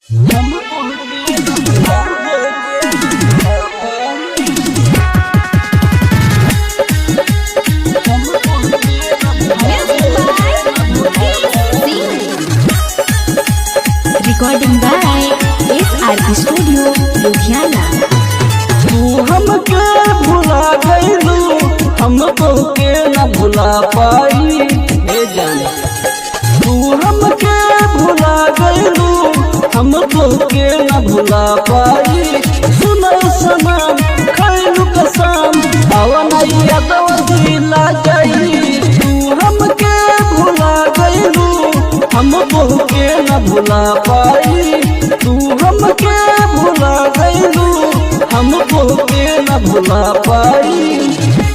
Recording by SR studio Ludhiana. तू हमके भुला गइलू, हम तोके न भुला पाई। हे जान तू हमके भुला गइलू, हम तोके न भुला पाई। सुनो सनम खैलू कसम, आवन यादव दिला गई। तू हमके भुला गइलू, हम तोके न भुला पाई। तू हमके भुला गइलू, हम तोके न भुला पाई।